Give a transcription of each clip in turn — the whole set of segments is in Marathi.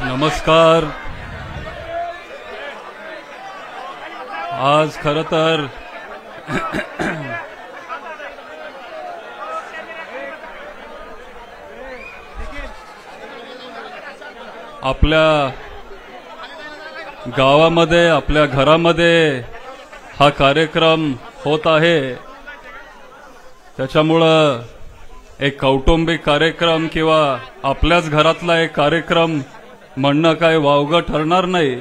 नमस्कार. आज खरं तर आपल्या गावामध्ये आपल्या घरामध्ये हा कार्यक्रम होत आहे. त्याच्यामुळं एक कौटुंबिक कार्यक्रम किंवा आपल्याच घरातला एक कार्यक्रम म्हणणं काय वावगं ठरणार नाही.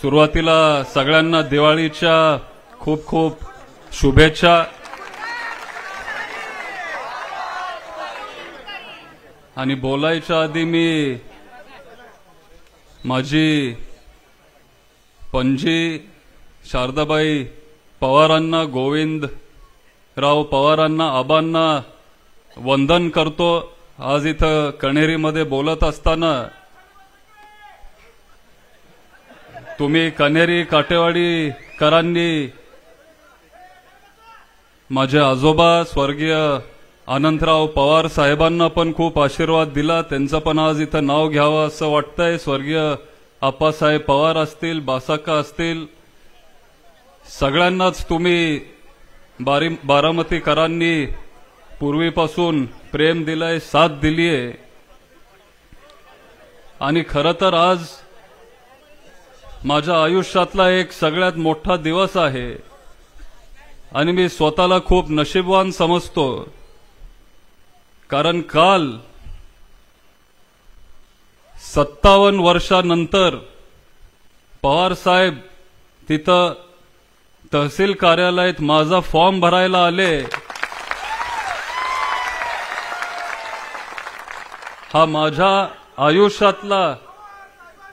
सुरुवातीला सगळ्यांना दिवाळीच्या खूप खूप शुभेच्छा. आणि बोलायच्या आधी मी माझी पणजी शारदाबाई पवारांना, गोविंदराव पवारांना, आबांना वंदन करतो. आज इथं कण्हेरीमध्ये बोलत असताना तुम्ही कण्हेरी काटेवाडीकरांनी माझे आजोबा स्वर्गीय अनंतराव पवार साहेबांना पण खूप आशीर्वाद दिला. त्यांचं पण आज इथं नाव घ्यावं असं वाटतंय. स्वर्गीय आप्पासाहेब पवार असतील, बासाक्का असतील, सगळ्यांनाच तुम्ही बारामतीकरांनी पूर्वीपासून प्रेम दिलंय, साथ दिलीये. आणि खरं तर आज माझ्या आयुष्यातला एक सगळ्यात मोठा दिवस आहे आणि मी स्वतःला खूप नशीबवान समजतो. कारण काल 57 वर्षानंतर पवार साहेब तिथं तहसील कार्यालयात माझा फॉर्म भरायला आले. हा माझ्या आयुष्यातला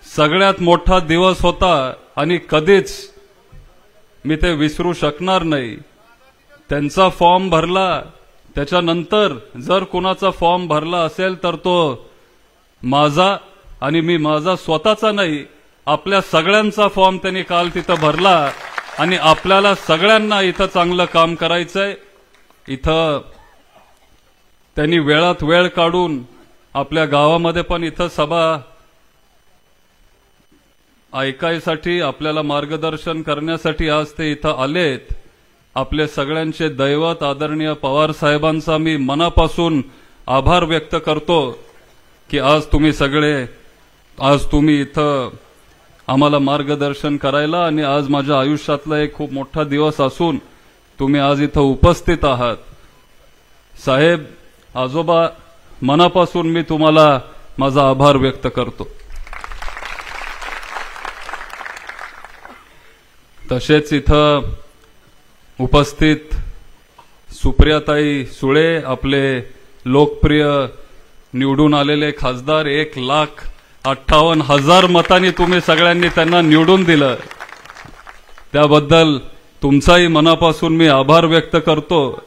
सगळ्यात मोठा दिवस होता आणि कधीच मी ते विसरू शकणार नाही. त्यांचा फॉर्म भरला, त्याच्यानंतर जर कुणाचा फॉर्म भरला असेल तर तो माझा आणि मी माझा स्वतःचा नाही, आपल्या सगळ्यांचा फॉर्म त्यांनी काल तिथं भरला. आणि आपल्याला सगळ्यांना इथं चांगलं काम करायचंय. इथं त्यांनी वेळात वेळ काढून आपल्या गावामध्ये पण इथं सभा ऐकायसाठी, आपल्याला मार्गदर्शन करण्यासाठी आज ते इथं आलेत. आपले सगळ्यांचे दैवत आदरणीय पवार साहेबांचा मी मनापासून आभार व्यक्त करतो की आज तुम्ही इथं आम्हाला मार्गदर्शन करायला आणि आज माझ्या आयुष्यातला एक खूप मोठा दिवस असून तुम्ही आज इथं उपस्थित आहात. साहेब, आजोबा, मनापासून मी तुम्हाला माझा आभार व्यक्त करतो. तसेच इथं उपस्थित सुप्रियाताई सुळे, आपले लोकप्रिय निवडून आलेले खासदार, 1,58,000 मतांनी तुम्ही सगळ्यांनी त्यांना निवडून दिलं. त्याबद्दल तुमचाही मनापासून मी आभार व्यक्त करतो.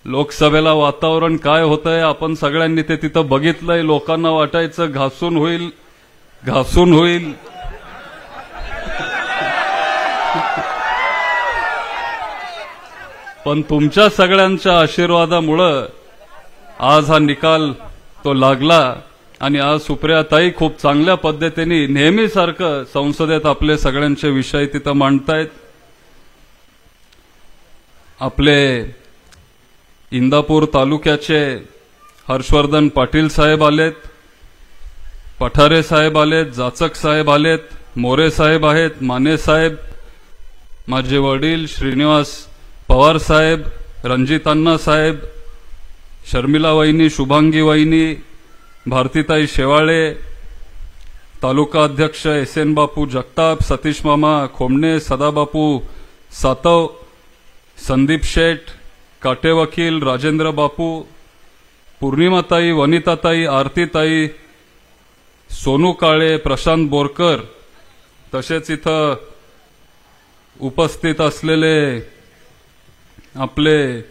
लोकसभेला वातावरण काय होतंय आपण सगळ्यांनी ते तिथं बघितलंय. लोकांना वाटायचं घासून होईल. पण तुमच्या सगळ्यांच्या आशीर्वादामुळं आज हा निकाल तो लागला आणि आज सुप्रियाताई खूप चांगल्या पद्धतीने नेहमीसारखं संसदेत आपले सगळ्यांचे विषय तिथं मांडतायत. आपले इंदापूर तालुक्याचे हर्षवर्धन पाटील साहेब आलेत, पठारे साहेब आलेत, जाचक साहेब आलेत, मोरे साहेब आहेत, माने साहेब, माझे वडील श्रीनिवास पवार साहेब, रणजित अण्णा साहेब, शर्मिला वहिनी, शुभांगी वहिनी, भारतीताई शेवाळे, तालुका अध्यक्ष SN बापू जगताप, सतीश मामा खोमणे, सदाबापू सातव, संदीप शेठ, काटे वकील, राजेंद्र बापू, पूर्णिमाताई, वनिताताई, आरतीताई, सोनू काळे, प्रशांत बोरकर, तसेच इथं उपस्थित असलेले आपले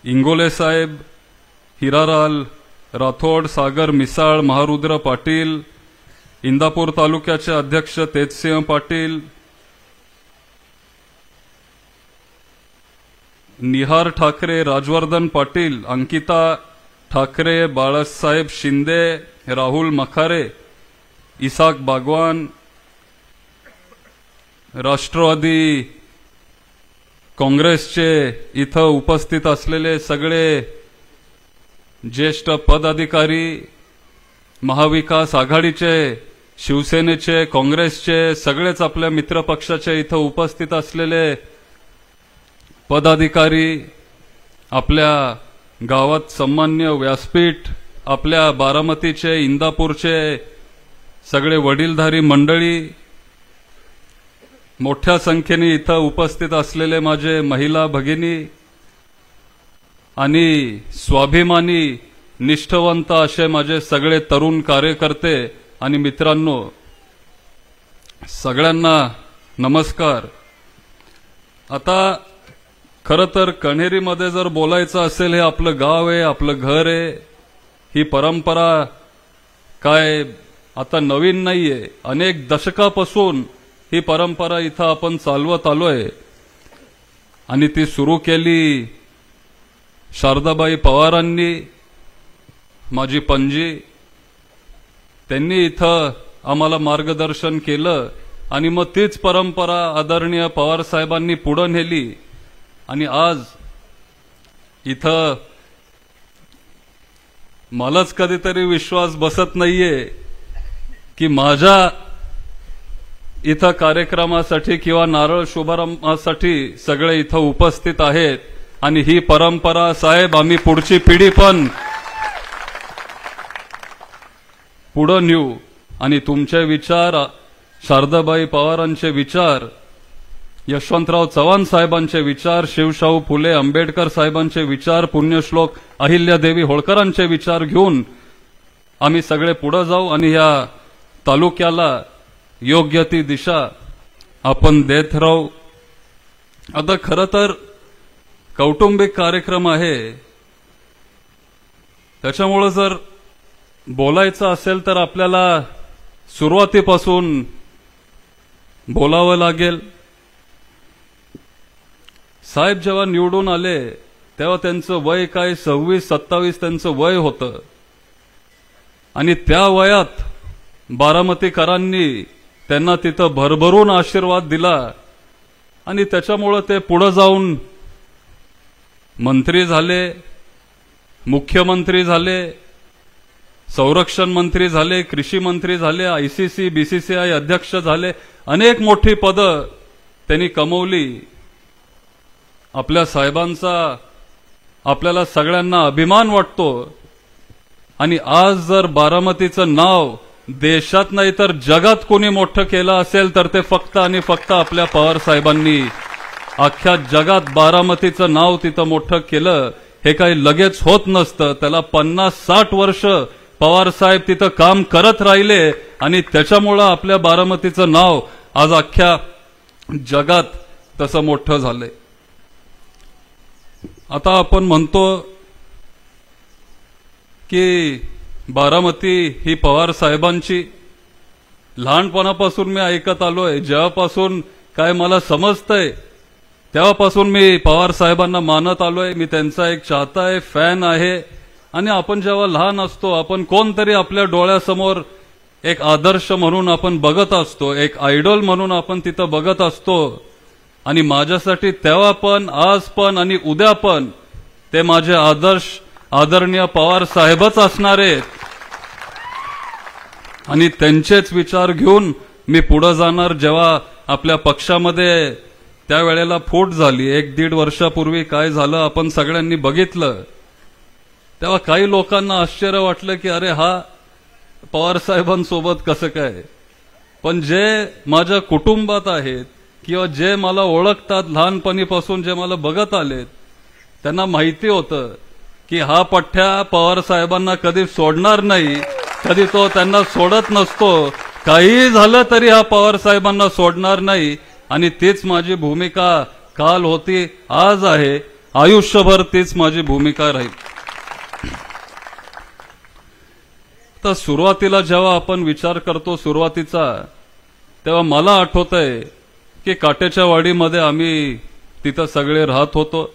इंगोले साहेब, हिरालाल राठोड, सागर मिसाळ, महारुद्र पाटील, इंदापूर तालुक्याचे अध्यक्ष तेजसिंह पाटील, निहार ठाकरे, राजवर्धन पाटील, अंकिता ठाकरे, बाळासाहेब शिंदे, राहुल मखारे, इसाक बागवान, राष्ट्रवादी काँग्रेसचे इथं उपस्थित असलेले सगळे ज्येष्ठ पदाधिकारी, महाविकास आघाडीचे, शिवसेनेचे, काँग्रेसचे सगळेच आपल्या मित्रपक्षाचे इथं उपस्थित असलेले पदाधिकारी, आपल्या गावात सन्मान्य व्यासपीठ, आपल्या बारामतीचे, इंदापूरचे सगळे वडीलधारी मंडळी, मोठ्या संख्येने इथं उपस्थित असलेले माझे महिला भगिनी आणि स्वाभिमानी निष्ठावंत असे माझे सगळे तरुण कार्यकर्ते आणि मित्रांनो, सगळ्यांना नमस्कार. आता खरं तर कण्हेरीमध्ये जर बोलायचं असेल, हे आपलं गाव आहे, आपलं घर आहे. ही परंपरा काय आता नवीन नाहीये. अनेक दशकापासून ही परंपरा इथं आपण चालवत आलोय आणि ती सुरू केली शारदाबाई पवारांनी, माझी पणजी. त्यांनी इथं आम्हाला मार्गदर्शन केलं आणि मग तीच परंपरा आदरणीय पवार साहेबांनी पुढे नेली आणि आज इथं मलाच कधीतरी विश्वास बसत नाहीये की माझ्या इथं कार्यक्रमासाठी किंवा नारळ शुभारंभासाठी सगळे इथं उपस्थित आहेत आणि ही परंपरा साहेब आम्ही पुढची पिढी पण पुढे नेऊ आणि तुमचे विचार, शारदाबाई पवारांचे विचार, यशवंतराव चव्हाण साहेबांचे विचार, शिवशाहू फुले आंबेडकर साहेबांचे विचार, पुण्यश्लोक अहिल्यादेवी होळकरांचे विचार घेऊन आम्ही सगळे पुढे जाऊ आणि या तालुक्याला योग्य ती दिशा आपण देत राहू. आता खरं तर कौटुंबिक कार्यक्रम आहे, त्याच्यामुळे जर बोलायचं असेल तर आपल्याला सुरुवातीपासून बोलावं लागेल. साहेब जेव्हा निवडून आले तेव्हा त्यांचं वय काय 26-27 त्यांचं वय होतं आणि त्या वयात बारामतीकरांनी त्यांना तिथं भरभरून आशीर्वाद दिला आणि त्याच्यामुळे ते पुढे जाऊन मंत्री झाले, मुख्यमंत्री झाले, संरक्षण मंत्री झाले, कृषी मंत्री झाले, आयसीसी बीसीसीआय अध्यक्ष झाले. अनेक मोठी पदं त्यांनी कमवली. आपल्या साहेबांचा आपल्याला सगळ्यांना अभिमान वाटतो आणि आज जर बारामतीचं नाव देशात नाही तर जगात कोणी मोठं केलं असेल तर ते फक्त आणि फक्त आपल्या पवार साहेबांनी. अख्ख्या जगात बारामतीचं नाव तिथं मोठं केलं हे काही लगेच होत नसतं. त्याला 50-60 वर्ष पवार साहेब तिथं काम करत राहिले आणि त्याच्यामुळं आपल्या बारामतीचं नाव आज अख्ख्या जगात तसं मोठं झालंय. आता आपण म्हणतो की बारामती ही पवार साहेबांची. लहानपणापासून मी ऐकत आलोय, जेव्हापासून काय मला समजतंय तेव्हापासून मी पवार साहेबांना मानत आलोय. मी त्यांचा एक चाहता आहे, फॅन आहे. आणि आपण जेव्हा लहान असतो आपण कोणतरी आपल्या डोळ्यासमोर एक आदर्श म्हणून आपण बघत असतो, एक आयडॉल म्हणून आपण तिथं बघत असतो. आणि माझ्यासाठी तेव्हा पण, आज पण आणि उद्या पण ते माझे आदर्श आदरणीय पवार साहेबच असणार आहेत आणि त्यांचेच विचार घेऊन मी पुढे जाणार. जेव्हा आपल्या पक्षामध्ये त्यावेळेला फूट झाली 1-1.5 वर्षापूर्वी काय झालं आपण सगळ्यांनी बघितलं, तेव्हा काही लोकांना आश्चर्य वाटलं की अरे हा पवार साहेबांसोबत कसं काय. पण जे माझ्या कुटुंबात आहेत किंवा जे मला ओळखतात, लहानपणीपासून जे मला बघत आलेत, त्यांना माहिती होतं की हा पठ्ठ्या पवार साहेबांना कधी सोडणार नाही, कधी तो त्यांना सोडत नसतो. काही झालं तरी हा पवार साहेबांना सोडणार नाही आणि तीच माझी भूमिका काल होती, आज आहे, आयुष्यभर तीच माझी भूमिका राहील. तर सुरुवातीला जेव्हा आपण विचार करतो सुरुवातीचा, तेव्हा मला आठवतंय की काटेच्या वाडीमध्ये आम्ही तिथं सगळे राहत होतो.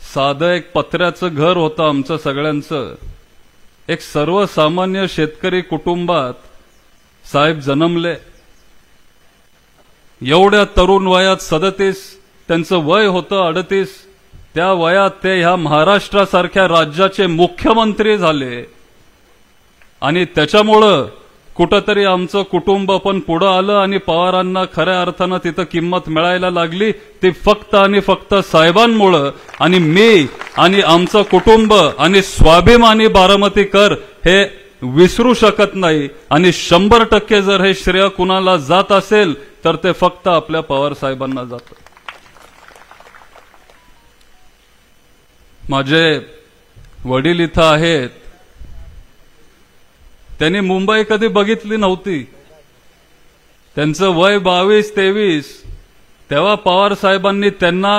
साधं एक पत्र्याचं घर होतं आमचं सगळ्यांचं एक सर्वसामान्य शेतकरी कुटुंबात साहेब जन्मले. एवढ्या तरुण वयात 37 त्यांचं वय होतं 38. त्या वयात ते ह्या महाराष्ट्रासारख्या राज्याचे मुख्यमंत्री झाले आणि त्याच्यामुळं कुठंतरी आमचं कुटुंब पण पुढं आलं आणि पवारांना खऱ्या अर्थानं तिथं किंमत मिळायला लागली. ती फक्त आणि फक्त साहेबांमुळं आणि मी आणि आमचं कुटुंब आणि स्वाभिमानी बारामतीकर हे विसरू शकत नाही. आणि 100% जर हे श्रेय कुणाला जात असेल तर ते फक्त आपल्या पवार साहेबांना जातं. माझे वडील इथं आहेत. त्यांनी मुंबई कधी बघितली नव्हती. त्यांचं वय 22-23. तेव्हा पवार साहेबांनी त्यांना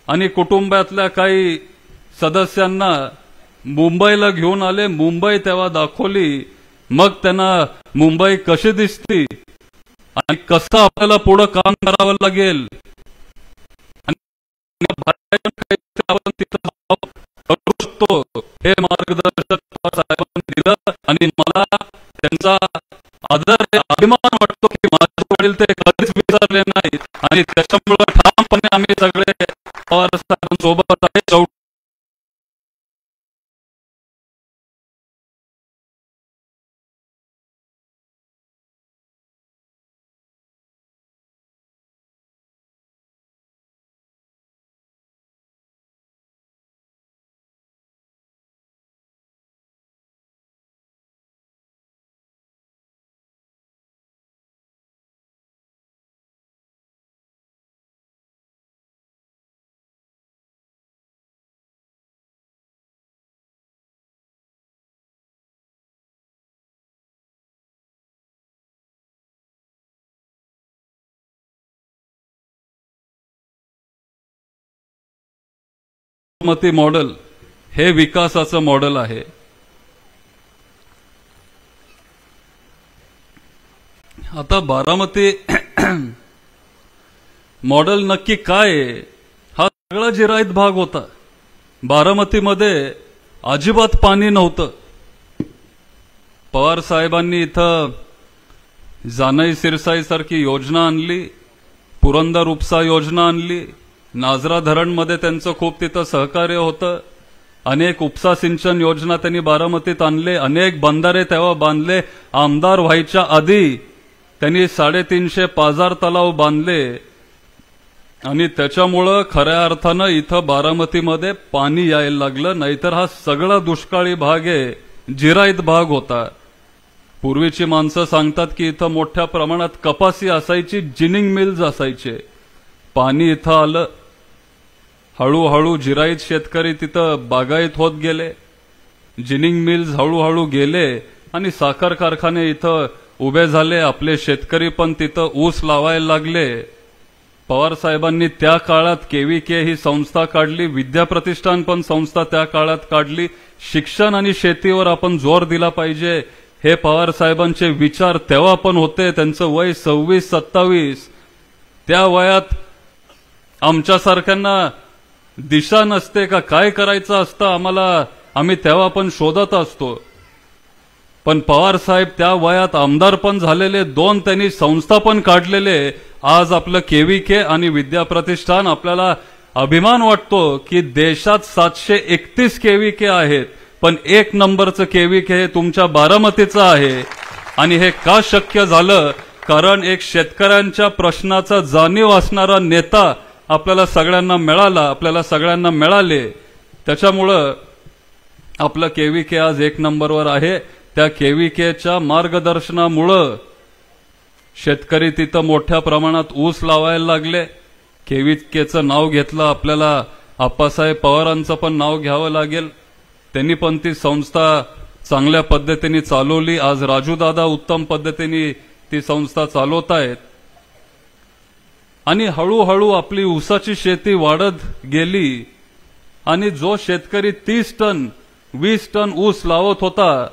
आणि कुटुंबातल्या काही सदस्यांना मुंबईला घेऊन आले. मुंबई तेव्हा दाखवली. मग त्यांना मुंबई कशी दिसती आणि कसं आपल्याला पुढे काम करावं लागेल आपण तिथं करू शकतो हे मार्गदर्शन साहेबांनी दिलं. आणि मला त्यांचा आदर अभिमान वाटतो की माझे वडील ते कधीच विसरले नाही आणि त्याच्यामुळे ठामपणे आम्ही सगळे पवार साहेबांसोबत आहे. बारामती मॉडेल हे विकासाचं मॉडेल आहे. आता बारामती मॉडेल नक्की काय आहे? हा सगळा जिरायत भाग होता. बारामतीमध्ये अजिबात पाणी नव्हतं. पवार साहेबांनी इथं जानाई सिरसाई सारखी योजना आणली. पुरंदर उपसा योजना आणली. नाजरा धरणमध्ये त्यांचं खूप तिथं सहकार्य होतं. अनेक उपसा सिंचन योजना त्यांनी बारामतीत आणले. अनेक बंधारे तेव्हा बांधले. आमदार व्हायच्या आधी त्यांनी 350 पाझर तलाव बांधले आणि त्याच्यामुळं खऱ्या अर्थानं इथं बारामतीमध्ये पाणी यायला लागलं. नाहीतर हा सगळा दुष्काळी भाग आहे, जिरायत भाग होता. पूर्वीची माणसं सांगतात की इथं मोठ्या प्रमाणात कपासी असायची, जिनिंग मिल्स असायचे. पाणी इथं आलं. हळूहळू जिरायत शेतकरी तिथं बागायत होत गेले. जिनिंग मिल्स हळूहळू गेले आणि साखर कारखाने इथं उभे झाले. आपले शेतकरी पण तिथं ऊस लावायला लागले. पवार साहेबांनी त्या काळात केव्हीके ही संस्था काढली. विद्या प्रतिष्ठान पण संस्था त्या काळात काढली. शिक्षण आणि शेतीवर आपण जोर दिला पाहिजे हे पवार साहेबांचे विचार तेव्हा पण होते. त्यांचं वय 26-27. त्या वयात आमच्यासारख्यांना दिशा नसते का काय करायचं असतं आम्हाला, आम्ही तेव्हा पण शोधत असतो. पण पवार साहेब त्या वयात आमदार पण झालेले, 2 त्यांनी संस्था पण काढलेले. आज आपलं केव्हीके आणि विद्या प्रतिष्ठान आपल्याला अभिमान वाटतो की देशात 731 केव्हीके आहेत, पण 1 नंबरचं केव्हीके हे तुमच्या बारामतीचं आहे. आणि हे का शक्य झालं? कारण एक शेतकऱ्यांच्या प्रश्नाचा जाणीव असणारा नेता आपल्याला सगळ्यांना मिळाला, आपल्याला सगळ्यांना मिळाले. त्याच्यामुळं आपलं केव्हीके आज 1 नंबरवर आहे. त्या केव्हीकेच्या मार्गदर्शनामुळं शेतकरी तिथं मोठ्या प्रमाणात ऊस लावायला लागले. केव्हीकेचं नाव घेतलं, आपल्याला आप्पासाहेब पवारांचं पण नाव घ्यावं लागेल. त्यांनी पण ती संस्था चांगल्या पद्धतीने चालवली. आज राजूदादा उत्तम पद्धतीने ती संस्था चालवतायत. आणि हळूहळू आपली ऊसाची शेती वाढत गेली आणि जो शेतकरी 30 टन 20 टन ऊस लावत होता,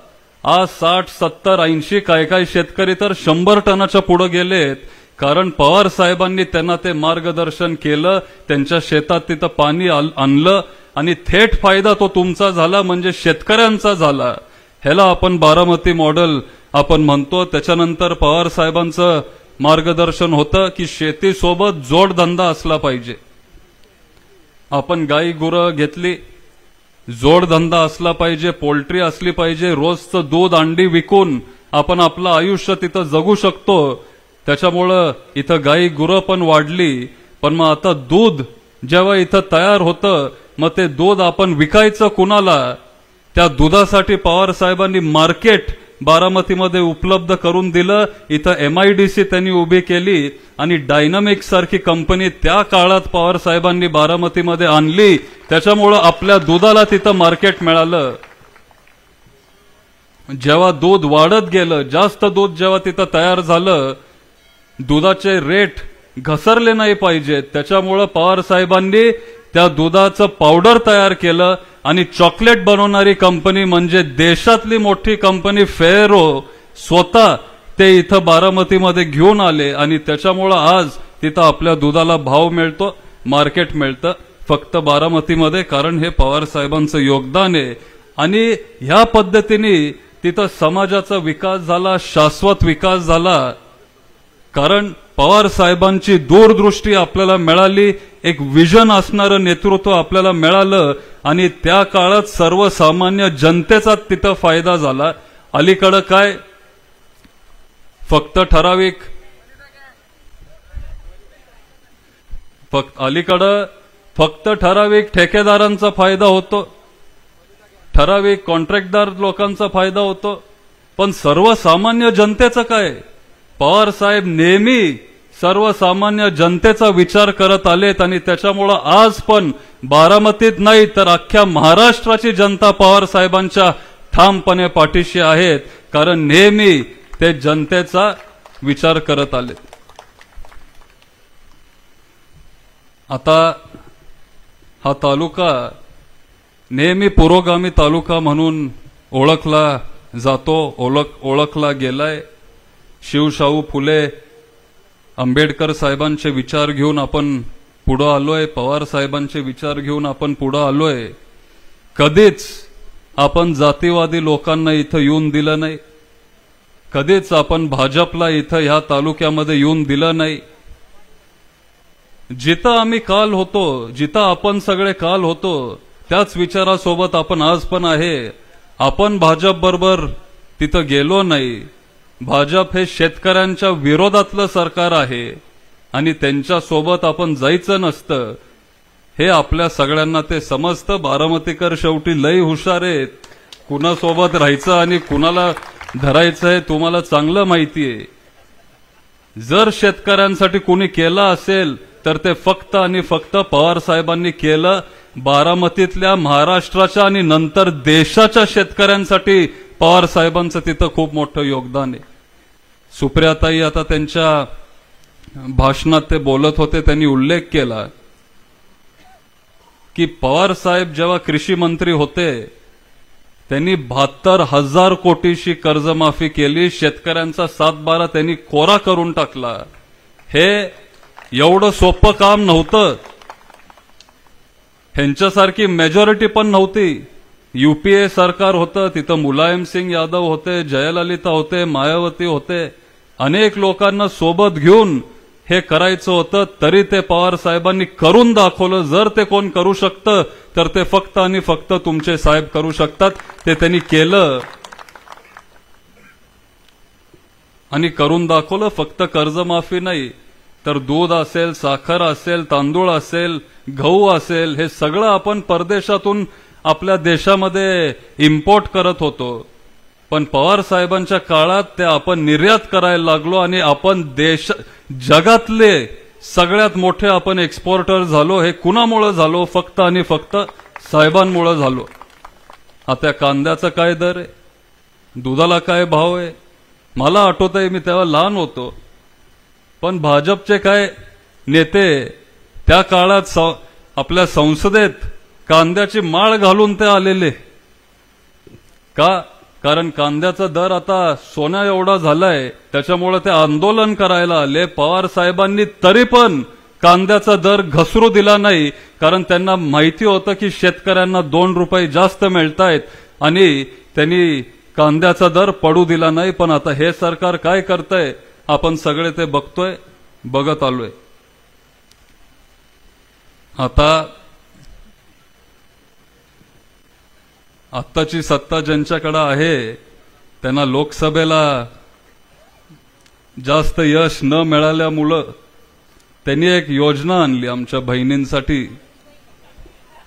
आज 60, 70, 80 काय शेतकरी तर 100 टनाच्या पुढे गेलेत. कारण पवार साहेबांनी त्यांना ते मार्गदर्शन केलं, त्यांच्या शेतात तिथं पाणी आणलं आणि थेट फायदा तो तुमचा झाला, म्हणजे शेतकऱ्यांचा झाला. ह्याला आपण बारामती मॉडेल आपण म्हणतो. त्याच्यानंतर पवार साहेबांचं मार्गदर्शन होतं की शेतीसोबत जोडधंदा असला पाहिजे. आपण गाई गुरं घेतली, जोडधंदा असला पाहिजे, पोल्ट्री असली पाहिजे, रोजचं दूध अंडी विकून आपण आपलं आयुष्य तिथं जगू शकतो. त्याच्यामुळं इथं गाई गुरं पण वाढली. पण मग आता दूध जेव्हा इथं तयार होतं, मग ते दूध आपण विकायचं कुणाला? त्या दुधासाठी पवार साहेबांनी मार्केट बारामतीमध्ये उपलब्ध करून दिलं. इथं MIDC त्यांनी उभी केली आणि डायनामिक सारखी कंपनी त्या काळात पवार साहेबांनी बारामतीमध्ये आणली. त्याच्यामुळं आपल्या दुधाला तिथं मार्केट मिळालं. जेव्हा दूध वाढत गेलं, जास्त दूध जेव्हा तिथं तयार झालं, दुधाचे रेट घसरले नाही पाहिजेत. त्याच्यामुळं पवार साहेबांनी त्या दुधाचं पावडर तयार केलं आणि चॉकलेट बनवणारी कंपनी म्हणजे देशातली मोठी कंपनी फेरो स्वतः ते इथं बारामतीमध्ये घेऊन आले आणि त्याच्यामुळं आज तिथं आपल्या दुधाला भाव मिळतो, मार्केट मिळतं फक्त बारामतीमध्ये. कारण हे पवार साहेबांचं योगदान आहे. आणि ह्या पद्धतीने तिथं समाजाचा विकास झाला, शाश्वत विकास झाला. कारण पवार साहेबांची दूरदृष्टी आपल्याला मिळाली, एक विजन असणारं नेतृत्व आपल्याला मिळालं आणि त्या काळात सर्वसामान्य जनतेचा तिथं फायदा झाला. अलीकडं काय फक्त ठराविक ठेकेदारांचा फायदा होतो, ठराविक कॉन्ट्रॅक्टदार लोकांचा फायदा होतो, पण सर्वसामान्य जनतेचं काय? पवार साहेब नेहमी सर्वसामान्य जनतेचा विचार करत आलेत आणि त्याच्यामुळं आज पण बारामतीत नाही तर अख्ख्या महाराष्ट्राची जनता पवार साहेबांच्या ठामपणे पाठीशी आहेत. कारण नेहमी ते जनतेचा विचार करत आले. आता हा तालुका नेहमी पुरोगामी तालुका म्हणून ओळखला जातो, ओळखला गेलाय. शिवशाहू फुले आंबेडकर साहेबांचे विचार घेऊन आपण पुढे आलोय, पवार साहेबांचे विचार घेऊन आपण पुढे आलोय. कधीच आपण जातीवादी लोकांना इथं येऊन दिलं नाही, कधीच आपण भाजपला इथं ह्या तालुक्यामध्ये येऊन दिलं नाही. जिथं आम्ही काल होतो, जिथं आपण सगळे काल होतो, त्याच विचारासोबत आपण आज पण आहे. आपण भाजप बरोबर तिथं गेलो नाही. भाजप हे शेतकऱ्यांच्या विरोधातलं सरकार आहे आणि त्यांच्या सोबत आपण जायचं नसतं. हे आपल्या सगळ्यांना ते समजतं. बारामतीकर शेवटी लई हुशार आहेत. कुणासोबत राहायचं आणि कुणाला धरायचं हे तुम्हाला चांगलं माहिती आहे. जर शेतकऱ्यांसाठी कोणी केलं असेल तर ते फक्त आणि फक्त पवार साहेबांनी केलं. बारामतीतल्या महाराष्ट्राच्या आणि नंतर देशाच्या शेतकऱ्यांसाठी पवार साहेबांचं तिथं खूप मोठं योगदान आहे. सुप्रियाताई आता त्यांच्या भाषणात ते बोलत होते, त्यांनी उल्लेख केला की पवार साहेब जेव्हा कृषी मंत्री होते त्यांनी 72,000 कोटीची कर्जमाफी केली. शेतकऱ्यांचा 7/12 त्यांनी कोरा करून टाकला. हे एवढं सोपं काम नव्हतं. ह्यांच्यासारखी मेजॉरिटी पण नव्हती. UPA सरकार होतं, तिथं मुलायम सिंग यादव होते, जयललिता होते, मायावती होते. अनेक लोकांना सोबत घेऊन हे करायचं होतं, तरी ते पवार साहेबांनी करून दाखवलं. जर ते कोण करू शकतं तर ते फक्त आणि फक्त तुमचे साहेब करू शकतात. ते त्यांनी केलं आणि करून दाखवलं. फक्त कर्जमाफी नाही तर दूध असेल, साखर असेल, तांदूळ असेल, गहू असेल, हे सगळं आपण परदेशातून आपल्या देशामध्ये इम्पोर्ट करत होतो. पण पवार साहेबांच्या काळात ते आपण निर्यात करायला लागलो आणि आपण जगातले सगळ्यात मोठे आपण एक्सपोर्टर झालो. हे कुणामुळे झालो? फक्त आणि फक्त साहेबांमुळे झालो. आता कांद्याचा काय दर आहे, दुधाला काय भाव आहे? मला आठवतंय मी तेव्हा लहान होतो, पण भाजपचे काय नेते त्या काळात आपल्या संसदेत कांद्याची माळ घालून ते आलेले. का? कारण कांद्याचा दर आता सोन्या एवढा झालाय, त्याच्यामुळे ते आंदोलन करायला आले पवार साहेबांनी, तरी पण कांद्याचा दर घसरू दिला नाही, कारण त्यांना माहिती होतं की शेतकऱ्यांना 2 रुपये जास्त मिळतायत आणि त्यांनी कांद्याचा दर पडू दिला नाही. पण आता हे सरकार काय करतंय आपण सगळे ते बघतोय, बघत आलोय. आत्ताची सत्ता ज्यांच्याकडे आहे त्यांना लोकसभेला जास्त यश न मिळाल्यामुळं त्यांनी एक योजना आणली आमच्या बहिणींसाठी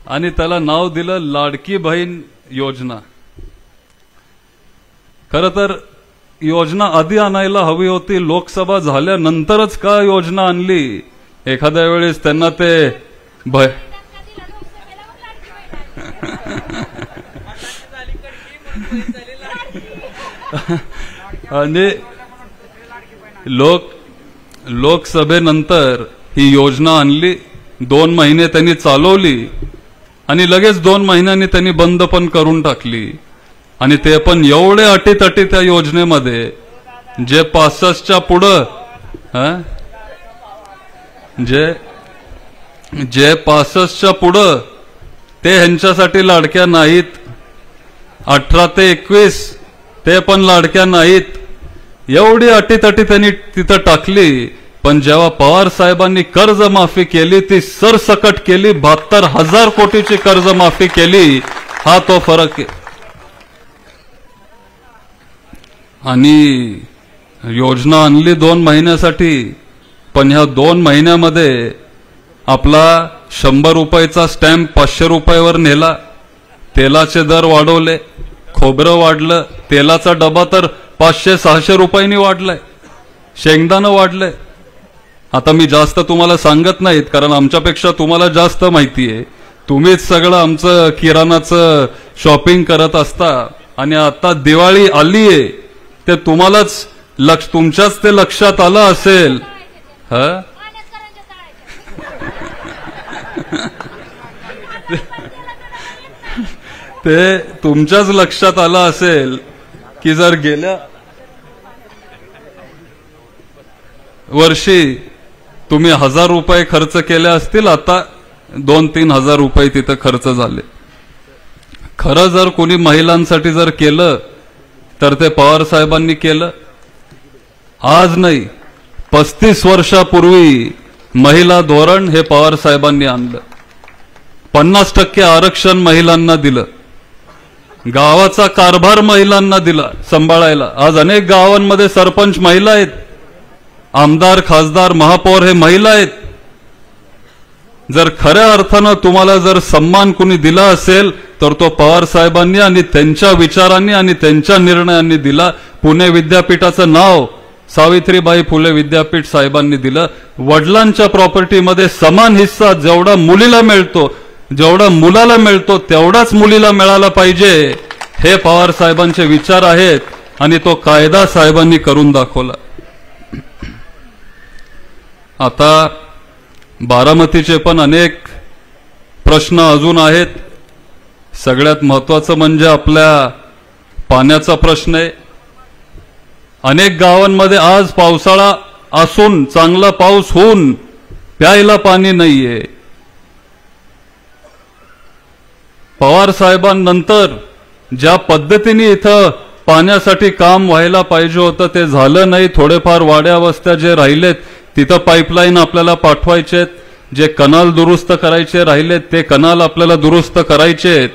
आणि त्याला नाव दिलं लाडकी बहीण योजना. खरं तर योजना आधी आणायला हवी होती, लोकसभा झाल्यानंतरच का योजना आणली? एखाद्या वेळेस त्यांना ते आणि लोकसभेनंतर ही योजना आणली, 2 महिने त्यांनी चालवली आणि लगेच 2 महिन्यांनी त्यांनी बंद पण करून टाकली. आणि ते पण एवढे अटीतटी त्या योजनेमध्ये, जे 65च्या पुढं जे 65च्या पुढं ते ह्यांच्यासाठी लाडक्या नाहीत, 18 ते 21 ते पण लाडक्या नाहीत. एवढी अटीतटी त्यांनी तिथं टाकली. पण जेव्हा पवार साहेबांनी कर्जमाफी केली, ती सरसकट केली, 72,000 कोटीची कर्जमाफी केली. हा तो फरक आहे. आणि योजना आणली 2 महिन्यासाठी, पण ह्या 2 महिन्यामध्ये आपला 100 रुपयाचा स्टॅम्प 500 रुपयावर नेला. तेलाचे दर वाढवले, खोबरं वाढलं, तेलाचा डबा तर 500-600 रुपयांनी वाढलाय, शेंगदाणं वाढलंय. आता मी जास्त तुम्हाला सांगत नाहीत, कारण आमच्यापेक्षा तुम्हाला जास्त माहिती आहे. तुम्हीच सगळं आमचं किराणाचं शॉपिंग करत असता. आणि आता दिवाळी आलीये ते तुम्हालाच तुमच्याच ते लक्षात आलं असेल. ते तुमच्याच लक्षात आलं असेल की जर गेल्या वर्षी तुम्ही 1000 रुपये खर्च केले असतील, आता 2-3 हजार रुपये तिथं खर्च झाले. खरं जर कोणी महिलांसाठी जर केलं तर ते पवार साहेबांनी केलं. आज नाही, 35 वर्षापूर्वी महिला धोरण हे पवार साहेबांनी आणलं. 50% आरक्षण महिलांना दिलं. गावाचा कारभार महिलांना दिला सांभाळायला. आज अनेक गावांमध्ये सरपंच महिला आहेत, आमदार, खासदार, महापौर हे महिला आहेत. जर खऱ्या अर्थानं तुम्हाला जर सन्मान कुणी दिला असेल तर तो पवार साहेबांनी आणि त्यांच्या विचारांनी आणि त्यांच्या निर्णयांनी दिला. पुणे विद्यापीठाचं नाव सावित्रीबाई फुले विद्यापीठ साहेबांनी दिलं. वडिलांच्या प्रॉपर्टीमध्ये समान हिस्सा जेवढा मुलीला मिळतो, जेवढा मुलाला मिळतो तेवढाच मुलीला मिळाला पाहिजे, हे पवार साहेबांचे विचार आहेत. आणि तो कायदा साहेबांनी करून दाखवला. आता बारामतीचे पण अनेक प्रश्न अजून आहेत. सगळ्यात महत्त्वाचं म्हणजे आपल्या पाण्याचा प्रश्न आहे. अनेक गावांमध्ये आज पावसाळा असून, चांगला पाऊस होऊन प्यायला पाणी नाहीये. पवार साहेबांनंतर ज्या पद्धतीने इथं पाण्यासाठी काम व्हायला पाहिजे होतं ते झालं नाही. थोडेफार वाड्या वस्त्या जे राहिलेत तिथं पाईपलाईन आपल्याला पाठवायचेत, जे कनाल दुरुस्त करायचे राहिलेत ते कनाल आपल्याला दुरुस्त करायचेत.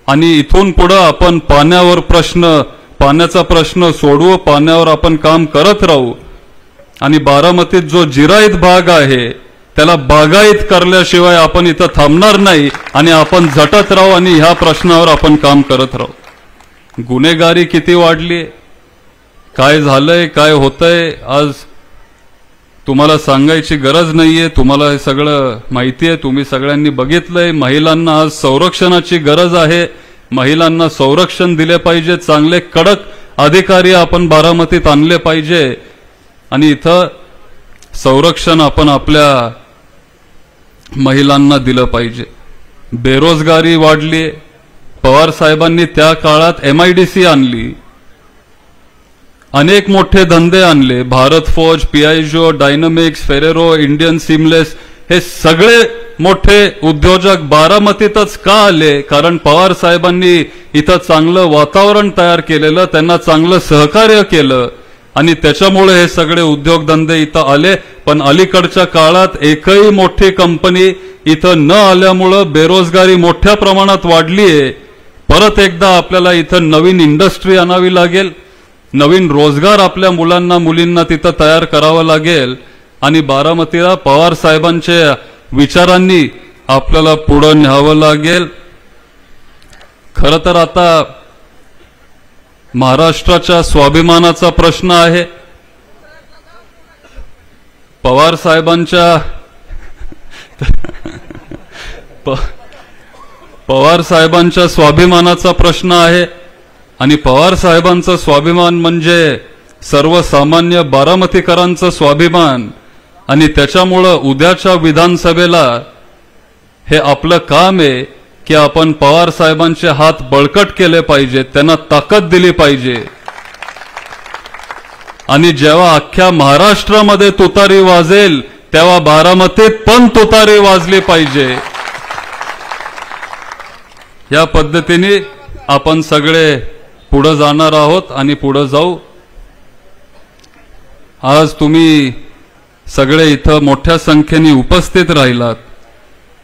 आणि इथून पुढे आपण पाण्याचा प्रश्न सोडवू, पाण्यावर आपण काम करत राहू. आणि बारामतीत जो जिरायत भाग आहे त्याला बागायत करल्याशिवाय आपण इथं थांबणार नाही. आणि आपण झटत राहू आणि ह्या प्रश्नावर आपण काम करत राहू. गुन्हेगारी किती वाढली, काय झालंय, काय होतंय, आज तुम्हाला सांगायची गरज नाहीये. तुम्हाला हे सगळं माहिती आहे, तुम्ही सगळ्यांनी बघितलंय. महिलांना आज संरक्षणाची गरज आहे. महिलांना संरक्षण दिले पाहिजे. चांगले कडक अधिकारी आपण बारामतीत आणले पाहिजे. आणि इथं संरक्षण आपण आपल्या महिलांना दिलं पाहिजे. बेरोजगारी वाढली, पवार साहेबांनी त्या काळात MIDC आणली, अनेक मोठे धंदे आणले, Bharat forge, Piaggio, dynamics, Ferrero, Indian seamless, हे सगळे मोठे उद्योजक बारामतीतच का आले? कारण पवार साहेबांनी इथं चांगलं वातावरण तयार केलेलं, त्यांना चांगलं सहकार्य केलं आणि त्याच्यामुळे हे सगळे उद्योगधंदे इथं आले. पण अलीकडच्या काळात एकही मोठी कंपनी इथं न आल्यामुळं बेरोजगारी मोठ्या प्रमाणात वाढली आहे. परत एकदा आपल्याला इथं नवीन इंडस्ट्री आणावी लागेल, नवीन रोजगार आपल्या मुलांना मुलींना तिथं तयार करावं लागेल आणि बारामतीला पवार साहेबांच्या विचारांनी आपल्याला पुढे न्यावं लागेल. खरं तर आता महाराष्ट्राच्या स्वाभिमानाचा प्रश्न आहे. पवार साहेबांच्या स्वाभिमानाचा प्रश्न आहे आणि पवार साहेबांचा स्वाभिमान म्हणजे सर्वसामान्य बारामतीकरांचा स्वाभिमान आणि त्याच्यामुळं उद्याच्या विधानसभेला हे आपलं काम आहे की आपण पवार साहेबांचे हात बळकट केले पाहिजेत, त्यांना ताकद दिली पाहिजे आणि जेव्हा अख्ख्या महाराष्ट्रामध्ये तुतारी वाजेल तेव्हा बारामतीत पण तुतारी वाजली पाहिजे. या पद्धतीने आपण सगळे पुढे जाणार आहोत आणि पुढे जाऊ. आज तुम्ही सगळे इथं मोठ्या संख्येने उपस्थित राहिलात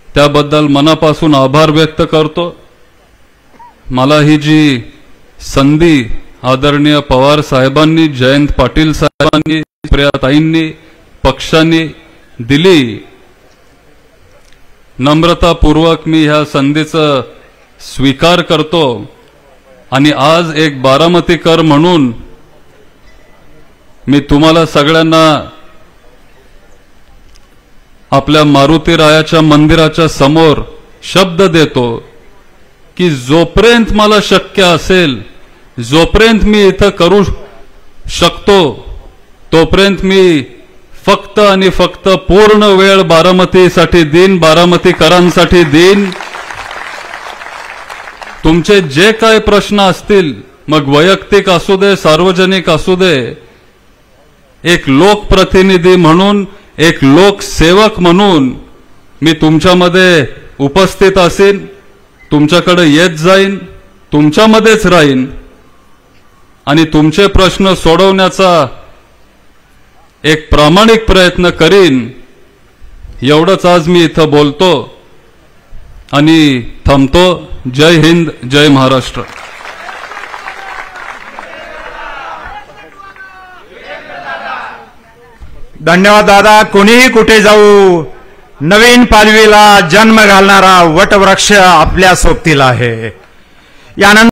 त्याबद्दल मनापासून आभार व्यक्त करतो. मला ही जी संधी आदरणीय पवार साहेबांनी, जयंत पाटील साहेबांनी, प्रियाताईंनी, पक्षांनी दिली, नम्रतापूर्वक मी ह्या संधीचा स्वीकार करतो आणि आज एक बारामतीकर म्हणून मी तुम्हाला सगळ्यांना आपल्या मारुतीरायाच्या मंदिराच्या समोर शब्द देतो की जोपर्यंत मला शक्य असेल, जोपर्यंत मी इथं करू शकतो, तोपर्यंत मी फक्त आणि फक्त पूर्ण वेळ बारामतीसाठी देईन, बारामतीकरांसाठी देईन. तुमचे जे काय प्रश्न असतील, मग वैयक्तिक असू दे, सार्वजनिक असू दे, एक लोकप्रतिनिधी म्हणून, एक लोकसेवक म्हणून मी तुमच्यामध्ये उपस्थित असेन, तुमच्याकडे येत जाईन, तुमच्यामध्येच राहीन आणि तुमचे प्रश्न सोडवण्याचा एक प्रामाणिक प्रयत्न करीन. एवढंच आज मी इथं बोलतो आणि थांबतो. जय हिंद, जय महाराष्ट्र. धन्यवाद दादा. कोणीही कुठे जाऊ, नवीन पालवीला जन्म घालणारा वटवृक्ष आपल्या सोबतीला आहे. यानंतर